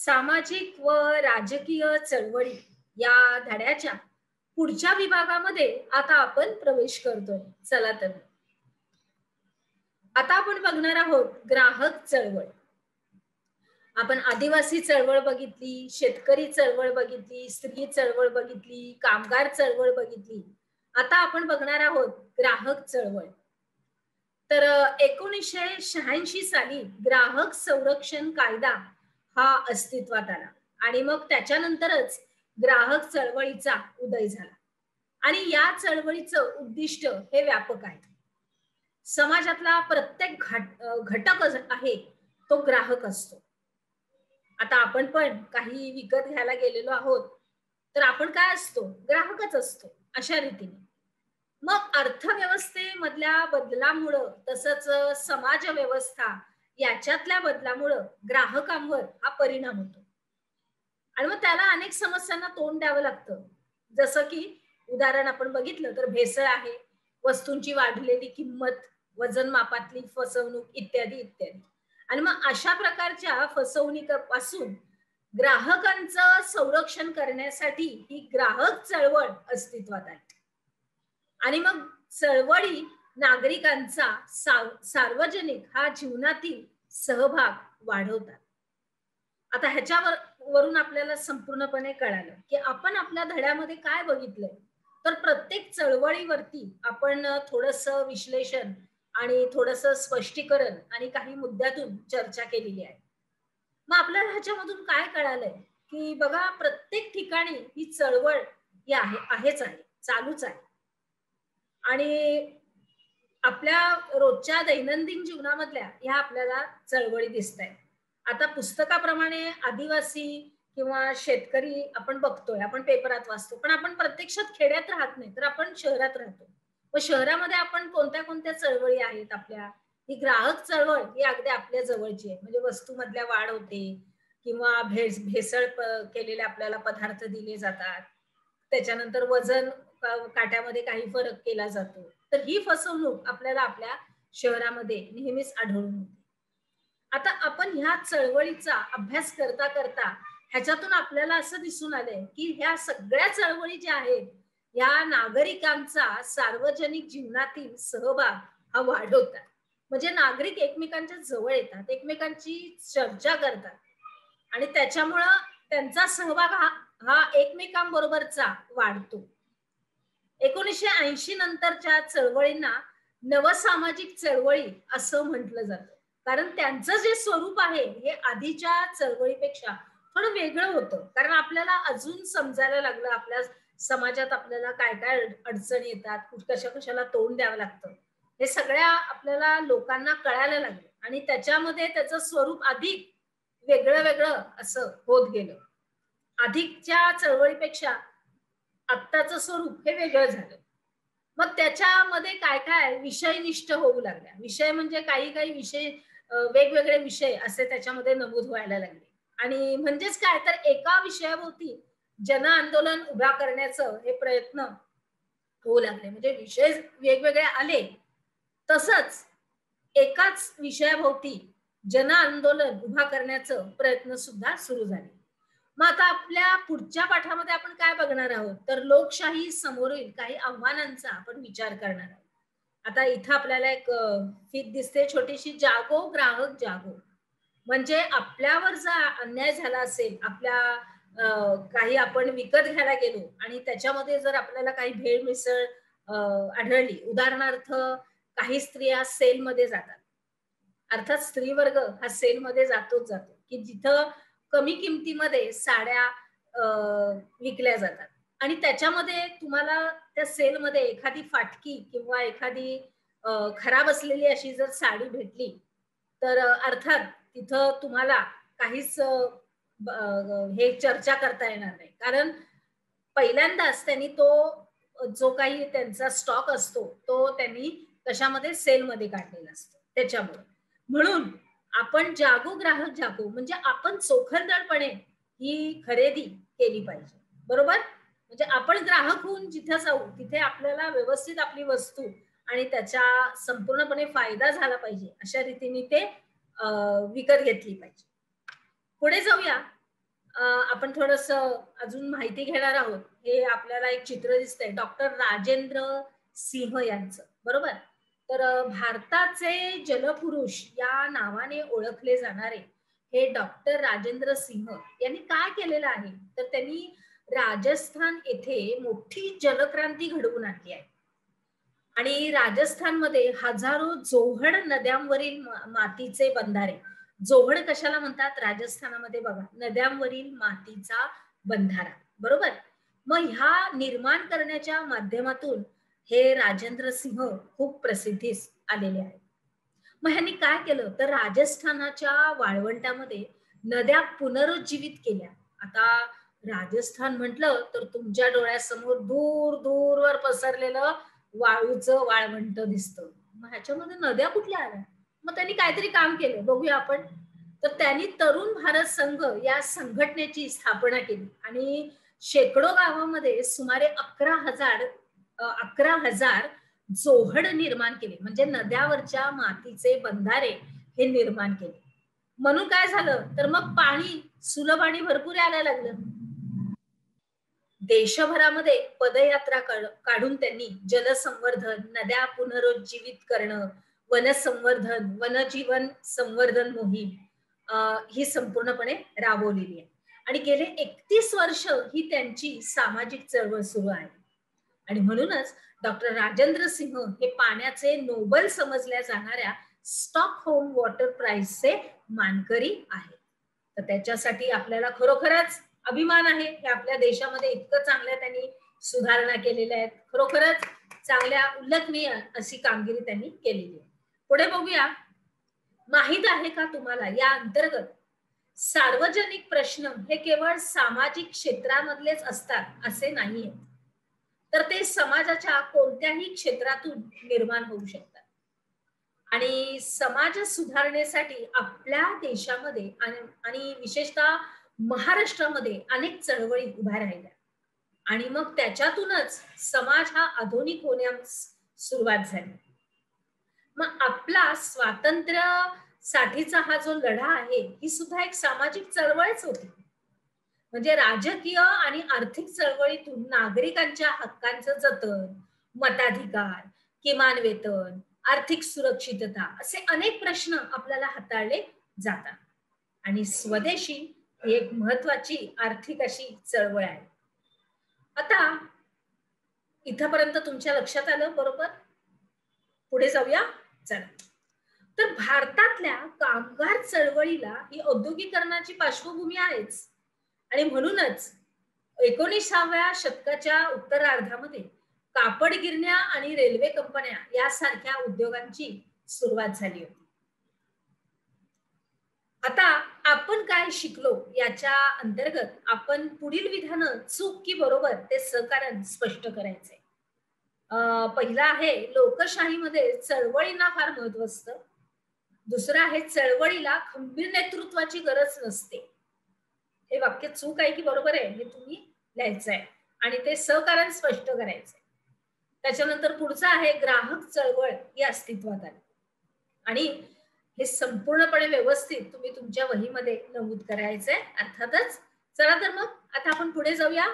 सामाजिक व राजकीय चळवळी या धड्याच्या पुढच्या विभागामध्ये आता आपण प्रवेश करतोय. चला तर आता आपण बघणार आहोत ग्राहक चळवळ. आपण आदिवासी चळवळ बघितली, शेतकरी चळवळ बघितली, स्त्री चळवळ बघितली, कामगार चळवळ बघितली. आता आपण बघणार आहोत ग्राहक चळवळ. तर 1986 साली ग्राहक संरक्षण कायदा हा अस्तित्वात आला आणि मग त्याच्यानंतरच ग्राहक चळवळीचा उदय झाला. आणि या चळवळीचं उद्दिष्ट हे व्यापक आहे. समाजातला प्रत्येक घटक आहे तो ग्राहक असतो. आता आपण पण काही विकत घ्यायला गेलेलो आहोत तर आपण काय असतो? ग्राहकच असतो अशा रीतीने. मग अर्थव्यवस्थेमधल्या बदलामुळं तसंच समाज व्यवस्था याच्यातल्या बदलामुळं ग्राहकांवर हा परिणाम होतो आणि मग त्याला अनेक समस्यांना तोंड द्यावं लागतं. जसं की उदाहरण आपण बघितलं तर भेसळ आहे, वस्तूंची वाढलेली किंमत, वजन मापातली फसवणूक इत्यादी इत्यादी. आणि मग अशा प्रकारच्या फसवणुकीपासून ग्राहकांचं संरक्षण करण्यासाठी ही ग्राहक चळवळ अस्तित्वात आहे. आणि मग चळवळी नागरिकांचा सार्वजनिक हा जीवनातील सहभाग वाढवतात. आता ह्याच्यावर वरून आपल्याला संपूर्णपणे कळालं की आपण आपल्या धड्यामध्ये काय बघितलंय. तर प्रत्येक चळवळीवरती आपण थोडंसं विश्लेषण आणि थोडंसं स्पष्टीकरण आणि काही मुद्द्यातून चर्चा केलेली आहे. मग आपल्याला ह्याच्यामधून काय कळालंय की बघा प्रत्येक ठिकाणी ही चळवळ ही आहेच आहे, चालूच आहे. आणि आपल्या रोजच्या दैनंदिन जीवनामधल्या ह्या आपल्याला चळवळी दिसतायत. आता पुस्तकाप्रमाणे आदिवासी किंवा शेतकरी आपण बघतोय, आपण पेपरात वाचतो, पण आपण प्रत्यक्षात खेड्यात राहत नाही, तर आपण शहरात राहतो. मग शहरामध्ये आपण कोणत्या कोणत्या चळवळी आहेत आपल्या? ही ग्राहक चळवळ ही अगदी आपल्या जवळची आहे. म्हणजे वस्तूमधल्या वाढ होते किंवा भेसळ केलेले आपल्याला पदार्थ दिले जातात. त्याच्यानंतर वजन काट्यामध्ये काही फरक केला जातो. तर ही फसवणूक आपल्याला आपल्या शहरामध्ये नेहमीच आढळून येते. आता आपण ह्या चळवळीचा अभ्यास करता करता ह्याच्यातून आपल्याला असं दिसून आलंय की ह्या सगळ्या चळवळी ज्या आहेत या नागरिकांचा सार्वजनिक जीवनातील सहभाग हा वाढवतात. म्हणजे नागरिक एकमेकांच्या जवळ येतात, एकमेकांची चर्चा करतात आणि त्याच्यामुळं त्यांचा सहभाग हा हा एकमेकांबरोबरचा वाढतो. 1980 नंतरच्या चळवळींना नवसामाजिक चळवळी असं म्हटलं जातं. कारण त्यांचं जे स्वरूप आहे हे आधीच्या चळवळीपेक्षा थोडं वेगळं होतं. कारण आपल्याला अजून समजायला लागलं आपल्या समाजात आपल्याला काय काय अडचणी येतात, कशा कशाला तोंड द्यावं लागतं. हे सगळ्या आपल्याला लोकांना कळायला लागलं आणि त्याच्यामध्ये त्याचं स्वरूप अधिक वेगळं वेगळं असं होत गेलं. आधीच्या चळवळीपेक्षा आत्ताचं स्वरूप हे वेगळं झालं. मग त्याच्यामध्ये काय काय विषयनिष्ठ होऊ लागल्या. विषय म्हणजे काही काही विषय वेगवेगळे विषय असे त्याच्यामध्ये नमूद व्हायला लागले. आणि म्हणजेच काय तर एका विषयाभोवती जन आंदोलन उभा करण्याचं हे प्रयत्न होऊ लागले. म्हणजे विषय वेगवेगळे आले तसंच एकाच विषयाभोवती जन आंदोलन उभा करण्याचं प्रयत्न सुद्धा सुरू झाले. मग आता आपल्या पुढच्या पाठामध्ये आपण काय बघणार आहोत तर लोकशाही समोरील काही आव्हानांचा आपण विचार करणार आहोत. आता इथं आपल्याला एक फीत दिसते छोटीशी, जागो ग्राहक जागो. म्हणजे आपल्यावर जर अन्याय झाला असेल, आपल्या काही आपण विकत घ्यायला गेलो आणि त्याच्यामध्ये जर आपल्याला काही भेळ मिसळ आढळली, उदाहरणार्थ काही स्त्रिया सेलमध्ये जातात. अर्थात स्त्री वर्ग हा सेलमध्ये जातोच जातो की जिथं कमी किमतीमध्ये साड्या विकल्या जातात आणि त्याच्यामध्ये तुम्हाला त्या सेलमध्ये एखादी फाटकी किंवा एखादी खराब असलेली अशी जर साडी भेटली तर अर्थात तिथं तुम्हाला काहीच हे चर्चा करता येणार नाही. कारण पहिल्यांदाच त्यांनी तो जो काही त्यांचा स्टॉक असतो तो त्यांनी कशामध्ये सेलमध्ये काढलेला असतो. त्याच्यामुळे म्हणून आपण जागो ग्राहक जागो म्हणजे आपण चोखंदळपणे ही खरेदी केली पाहिजे. बरोबर? म्हणजे आपण ग्राहक होऊन जिथे जाऊ तिथे आपल्याला व्यवस्थित आपली वस्तू आणि त्याचा संपूर्णपणे फायदा झाला पाहिजे अशा रीतीने ते विकत घेतली पाहिजे. पुढे जाऊया. आपण थोडस अजून माहिती घेणार आहोत. हे आपल्याला एक चित्र दिसतंय डॉक्टर राजेंद्र सिंह यांचं, बरोबर. तर भारताचे जलपुरुष या नावाने ओळखले जाणारे हे डॉक्टर राजेंद्र सिंह यांनी काय केलेलं आहे, तर त्यांनी राजस्थान येथे मोठी जलक्रांती घडवून आणली आहे. आणि राजस्थानमध्ये हजारो जोहड नद्यांवरील मातीचे बंधारे. जोहड कशाला म्हणतात राजस्थानामध्ये, बघा, नद्यांवरील मातीचा बंधारा, बरोबर. मग ह्या निर्माण करण्याच्या माध्यमातून हे राजेंद्र सिंह खूप प्रसिद्धीस आलेले आहेत. मग ह्यांनी काय केलं, तर राजस्थानाच्या वाळवंटामध्ये नद्या पुनरुज्जीवित केल्या. आता राजस्थान म्हटलं तर तुमच्या डोळ्यासमोर दूर दूरवर पसरलेलं वाळूचं वाळवंट दिसतं. मग ह्याच्यामध्ये नद्या कुठल्या आल्या? मग त्यांनी काहीतरी काम केलं, बघूया आपण. तर त्यांनी तरुण भारत संघ या संघटनेची स्थापना केली आणि शेकडो गावामध्ये सुमारे 11,000 जोहड निर्माण केले, म्हणजे नद्यावरच्या मातीचे बंधारे हे निर्माण केले. म्हणून काय झालं, तर मग पाणी सुलभ आणि भरपूर यायला लागलं. देशभरामध्ये पदयात्रा काढून त्यांनी जलसंवर्धन, नद्या पुनरुज्जीवित करणं, वनसंवर्धन, वनजीवन संवर्धन मोहीम ही संपूर्णपणे राबवलेली आहे. आणि गेले 31 वर्ष ही त्यांची सामाजिक चळवळ सुरू आहे. आणि म्हणूनच डॉक्टर राजेंद्र सिंह हे पाण्याचे नोबेल समजल्या जाणाऱ्या स्टॉकहोम वॉटर प्राइजचे मानकरी आहेत. तर त्याच्यासाठी आपल्याला खरोखरच अभिमान आहे की आपल्या देशामध्ये इतकं चांगल्या त्यांनी सुधारणा केलेल्या आहेत. खरोखरच चांगल्या उल्लेखनीय अशी कामगिरी त्यांनी केलेली आहे. पुढे बघूया. माहित आहे का तुम्हाला या अंतर्गत सार्वजनिक प्रश्न हे केवळ सामाजिक क्षेत्रामधलेच असतात असे नाहीये, तर ते समाजाच्या कोणत्याही क्षेत्रातून निर्माण होऊ शकतात. आणि समाज सुधारणेसाठी आपल्या देशामध्ये आणि विशेषतः महाराष्ट्रामध्ये अनेक चळवळी उभ्या राहिल्या आणि मग त्याच्यातूनच समाज हा आधुनिक होण्यास सुरुवात झाली. मग आपला स्वातंत्र्य साठीचा हा जो लढा आहे ही सुद्धा एक सामाजिक चळवळच होती. म्हणजे राजकीय आणि आर्थिक चळवळीतून नागरिकांच्या हक्कांचं जतन, मताधिकार, किमान वेतन, आर्थिक सुरक्षितता असे अनेक प्रश्न आपल्याला हाताळले जातात. आणि स्वदेशी ही एक महत्वाची आर्थिक अशी चळवळ आहे. आता इथपर्यंत तुमच्या लक्षात आलं, बरोबर. पुढे जाऊया, चला. तर भारतातल्या कामगार चळवळीला ही औद्योगिकरणाची पार्श्वभूमी आहेच आणि म्हणूनच 19व्या शतकाच्या उत्तरार्धामध्ये कापड गिरण्या आणि रेल्वे कंपन्या यासारख्या उद्योगांची सुरुवात झाली होती. आता आपण काय शिकलो याच्या अंतर्गत आपण पुढील विधानं चूक की बरोबर ते सहकारण स्पष्ट करायचे. पहिला आहे लोकशाहीमध्ये चळवळींना फार महत्व असतं. दुसरं आहे चळवळीला खंबीर नेतृत्वाची गरज नसते. हे वाक्य चूक आहे की बरोबर आहे हे तुम्ही लिहायचं आहे आणि ते सहकारण स्पष्ट करायचंय. त्याच्यानंतर पुढचं आहे ग्राहक चळवळ ही अस्तित्वात आली आणि हे संपूर्णपणे व्यवस्थित तुम्ही तुमच्या वहीमध्ये नमूद करायचंय अर्थातच. चला तर मग आता आपण पुढे जाऊया.